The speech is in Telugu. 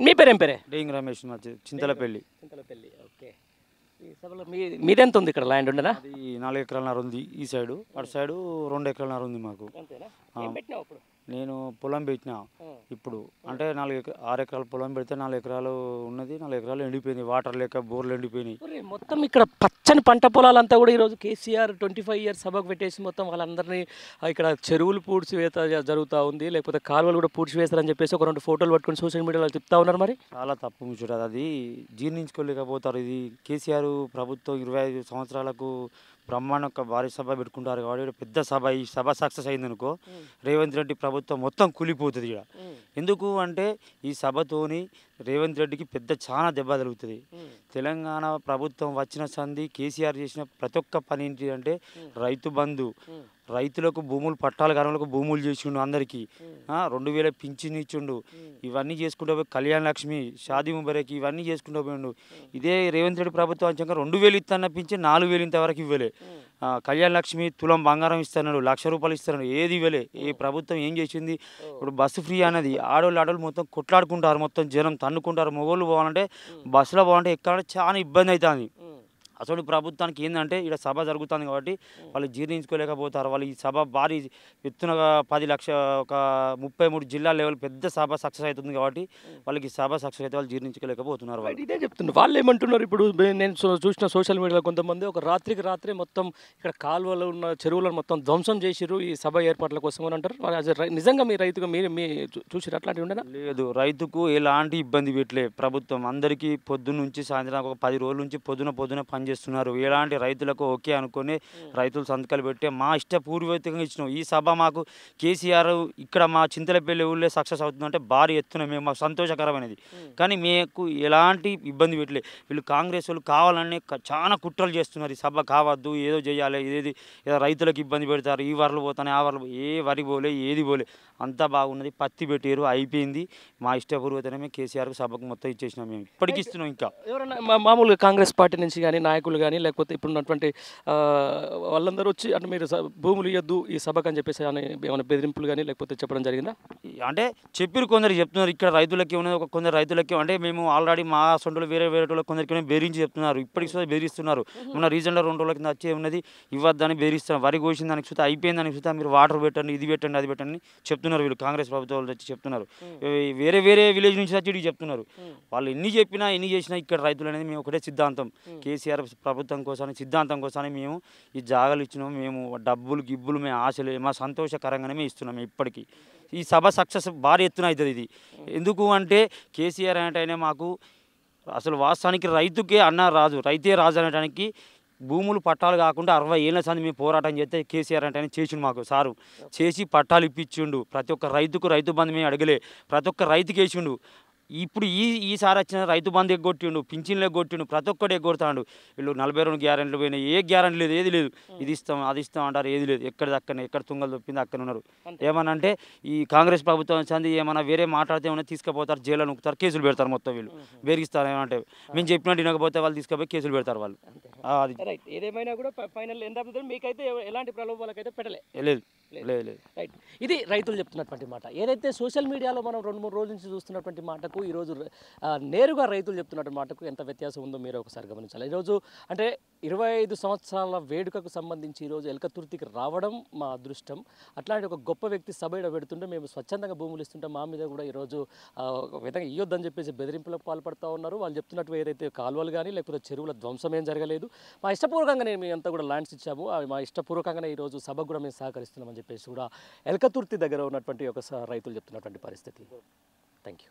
మీ పేరు ఏం పేరే? డేయింగ్ రమేష్ మా చింతలపల్లి. చింతలపల్లి. ఓకే. ఈ సభలో మీదెంత ఉంది ఇక్కడ ల్యాండ్ ఉండనా? అది 4 ఎకరాలన్నర ఉంది ఈ సైడు, అటు సైడు 2 ఎకరాలన్నర ఉంది మాకు. అంతేనా? ఆ. ఏం పెట్టినావు అప్పుడు? నేను పొలం పెట్టిన ఇప్పుడు, అంటే 6 ఎకరాలు పొలం పెడితే 4 ఎకరాలు ఉన్నది, 4 ఎకరాలు ఎండిపోయినాయి, వాటర్ లేక బోర్లు ఎండిపోయినాయి. మొత్తం ఇక్కడ పచ్చని పంట పొలాలంతా కూడా ఈరోజు కేసీఆర్ 25 ఇయర్స్ సభకు పెట్టేసి మొత్తం వాళ్ళందరినీ ఇక్కడ చెరువులు పూడ్చివేత జరుగుతూ ఉంది, లేకపోతే కాలువలు కూడా పూడ్చివేస్తారని చెప్పేసి ఒక 2 ఫోటోలు పట్టుకొని సోషల్ మీడియాలో చెప్తా ఉన్నారు. మరి చాలా తప్పు ముచ్చట, అది జీర్ణించుకోలేకపోతారు. ఇది కేసీఆర్ ప్రభుత్వం 25 సంవత్సరాలకు బ్రహ్మాండ భారీ సభ పెట్టుకుంటారు కాబట్టి పెద్ద సభ, ఈ సభ సక్సెస్ అయిందనుకో రేవంత్ రెడ్డి ప్రభుత్వం మొత్తం కూలిపోతుంది ఇక్కడ. ఎందుకు అంటే ఈ సభతోని రేవంత్ రెడ్డికి పెద్ద చాలా దెబ్బ తగులుతుంది. తెలంగాణ ప్రభుత్వం వచ్చిన సంది కేసీఆర్ చేసిన ప్రతి ఒక్క పని ఏంటి అంటే రైతు బంధు, రైతులకు భూములు పట్టాల కారణాలకు భూములు చేసిండు, అందరికీ 2000 పింఛన్ ఇచ్చిండు, ఇవన్నీ చేసుకుంటూ పోయి కళ్యాణ లక్ష్మి, షాదీ ముబారక్ ఇవన్నీ చేసుకుంటూ పోయిండు. ఇదే రేవంత్ రెడ్డి ప్రభుత్వం వచ్చాక 2000 ఇస్తాన్న పింఛన్ 4000 ఇంతవరకు ఇవ్వలే. కళ్యాణ లక్ష్మి తులం బంగారం ఇస్తున్నాడు, ₹1,00,000 ఇస్తున్నాడు, ఏది ఇవ్వలే. ఈ ప్రభుత్వం ఏం చేసింది? ఇప్పుడు బస్సు ఫ్రీ అన్నది ఆడోళ్ళు మొత్తం కొట్లాడుకుంటారు, మొత్తం జనం తన్నుకుంటారు. మొగోళ్ళు పోవాలంటే బస్సులో పోవాలంటే ఎక్కడ చాలా ఇబ్బంది అవుతుంది. అసలు ప్రభుత్వానికి ఏంటంటే ఇక్కడ సభ జరుగుతుంది కాబట్టి వాళ్ళు జీర్ణించుకోలేకపోతారు. వాళ్ళు ఈ సభ భారీ ఎత్తున 10 లక్షల ఒక 33 జిల్లా లెవెల్ పెద్ద సభ సక్సెస్ అవుతుంది కాబట్టి వాళ్ళకి సభ సక్సెస్ అయితే వాళ్ళు జీర్ణించుకోలేకపోతున్నారు. వాళ్ళు ఇదే చెప్తున్నారు. వాళ్ళు ఏమంటున్నారు? ఇప్పుడు నేను చూసిన సోషల్ మీడియాలో కొంతమంది ఒక రాత్రికి రాత్రే మొత్తం ఇక్కడ కాలువలు ఉన్న చెరువులను మొత్తం ధ్వంసం చేసిరు ఈ సభ ఏర్పాట్ల కోసం అని అంటారు. నిజంగా మీ రైతుగా మీ చూసిరు అట్లాంటివి ఉండదా? లేదు, రైతుకు ఎలాంటి ఇబ్బంది పెట్టలేదు ప్రభుత్వం. అందరికీ పొద్దున్న నుంచి సాయంత్రం ఒక 10 రోజుల నుంచి పొద్దున పని చేస్తున్నారు. ఎలాంటి రైతులకు ఓకే అనుకుని రైతులు సంతకాలు పెట్టి మా ఇష్టపూర్వకంగా ఇచ్చినాం. ఈ సభ మాకు కేసీఆర్ ఇక్కడ మా చింతలపల్లి ఊళ్ళో సక్సెస్ అవుతుందంటే భారీ ఎత్తున మేము మాకు సంతోషకరమైనది. కానీ మీకు ఎలాంటి ఇబ్బంది పెట్టలేదు. వీళ్ళు కాంగ్రెస్ వాళ్ళు కావాలని చాలా కుట్రలు చేస్తున్నారు. ఈ సభ కావద్దు, ఏదో చేయాలి, ఏదో రైతులకు ఇబ్బంది పెడతారు, ఈ వరలు పోతానే ఆ వరలు, ఏ వరి పోలే ఏది పోలే, అంతా బాగున్నది. పత్తి పెట్టారు, అయిపోయింది. మా ఇష్టపూర్వకమే కేసీఆర్కు సభకు మొత్తం ఇచ్చేసినాం. మేము ఇప్పటికి ఇస్తున్నాం. ఇంకా ఎవరైనా మామూలుగా కాంగ్రెస్ పార్టీ నుంచి కానీ నాయకులు కానీ లేకపోతే ఇప్పుడున్నటువంటి వాళ్ళందరూ వచ్చి అంటే మీరు భూములు ఇవ్వద్దు ఈ సభకు అని చెప్పేసి ఏమైనా బెదిరింపులు కానీ లేకపోతే చెప్పడం జరిగిందా? అంటే చెప్పిరు, కొందరు చెప్తున్నారు ఇక్కడ రైతులకి ఉన్నది, కొందరు రైతులకి అంటే మేము ఆల్రెడీ మా సొంతలు వేరే కొందరికి బెదిరించి చెప్తున్నారు. ఇప్పటికి చూస్తే బెదిరిస్తున్నారు. మన రీజన్లో 2 రోజుల కింద వచ్చే ఉన్నది ఇవ్వద్దని బెదిరిస్తున్నారు. వరి కోసిన దానికి చూస్తే అయిపోయిందని చూస్తే మీరు వాటర్ పెట్టండి, ఇది పెట్టండి, అది పెట్టండి చెప్తున్నారు. వీళ్ళు కాంగ్రెస్ ప్రభుత్వం వచ్చి చెప్తున్నారు. వేరే విలేజ్ నుంచి వచ్చి ఇటు చెప్తున్నారు. వాళ్ళు ఎన్ని చెప్పినా ఎన్ని చేసినా ఇక్కడ రైతులు అనేది మేము ఒకటే సిద్ధాంతం, కేసీఆర్ ప్రభుత్వం కోసమే సిద్ధాంతం కోసమే మేము ఈ జాగాలు ఇచ్చినాము. మేము డబ్బులు గిబ్బులు మేము ఆశలు మా సంతోషకరంగానే మేము ఇస్తున్నాము. ఇప్పటికీ ఈ సభ సక్సెస్ భారీ ఎత్తున అవుతుంది. ఇది ఎందుకు అంటే కేసీఆర్ అనేటైనా మాకు అసలు వాస్తవానికి రైతుకే అన్న రాజు, రైతే రాజు అనేటానికి భూములు పట్టాలు కాకుండా 60 ఏళ్ళ సంది మేము పోరాటం చేస్తే కేసీఆర్ అంటే చేసిండు. మాకు సారు చేసి పట్టాలు ఇప్పించిండు. ప్రతి ఒక్క రైతుకు రైతు బంధు మేము అడగలే, ప్రతి ఒక్క రైతుకి వేసిండు. ఇప్పుడు ఈసారి వచ్చిన రైతు బంధు ఎగ్గొట్టిండు, పింఛన్లు ఎగ్గొట్టిండు, ప్రతి ఒక్కటి ఎగ్గొడతాడు. వీళ్ళు 42 గ్యారెంట్లు పోయినాయి, ఏ గ్యారెంటీ లేదు, ఏది లేదు. ఇది ఇస్తాం అది ఇస్తాం అంటారు, ఏది లేదు. ఎక్కడిదక్కడనే ఎక్కడ తుంగలు తొప్పింది అక్కడ ఉన్నారు. ఏమన్నా అంటే ఈ కాంగ్రెస్ ప్రభుత్వం వచ్చింది ఏమన్నా వేరే మాట్లాడితే ఏమన్నా తీసుకుపోతారు, జైల్లో నొక్కుతారు, కేసులు పెడతారు. మొత్తం వీళ్ళు బెరిగిస్తారు. ఏమంటే మేము చెప్పినట్టు వినకపోతే వాళ్ళు తీసుకుపోయి కేసులు పెడతారు వాళ్ళు. అది ఏదేమైనా కూడా ఫైనల్ ఎంత మీకైతే ఎలాంటి ప్రలోభాలకైతే పెట్టలేదు. లేదు లేదు. రైట్, ఇది రైతులు చెప్తున్నటువంటి మాట. ఏదైతే సోషల్ మీడియాలో మనం 2-3 రోజుల నుంచి చూస్తున్నటువంటి మాటకు ఈరోజు నేరుగా రైతులు చెప్తున్నటువంటి మాటకు ఎంత వ్యత్యాసం ఉందో మీరు ఒకసారి గమనించాలి. ఈరోజు అంటే 25 సంవత్సరాల వేడుకకు సంబంధించి ఈరోజు ఎలకతుర్తికి రావడం మా అదృష్టం. అట్లాంటి ఒక గొప్ప వ్యక్తి సభ పెడుతుంటే మేము స్వచ్ఛందంగా భూములు ఇస్తుంటే మా మీద కూడా ఈరోజు ఒక విధంగా ఇవ్వద్దని చెప్పేసి బెదిరింపులకు పాల్పడుతూ ఉన్నారు. వాళ్ళు చెప్తున్నట్టు ఏదైతే కాలువలు కానీ లేకపోతే చెరువుల ధ్వంసం ఏం జరగలేదు. మా ఇష్టపూర్వకంగానే మేము అంతా కూడా ల్యాండ్స్ ఇచ్చాము, మా ఇష్టపూర్వకంగానే ఈరోజు సభకు కూడా మేము సహకరిస్తున్నామని చెప్పేసి కూడా ఎలకతుర్తి దగ్గర ఉన్నటువంటి ఒక రైతులు చెప్తున్నటువంటి పరిస్థితి. Thank you.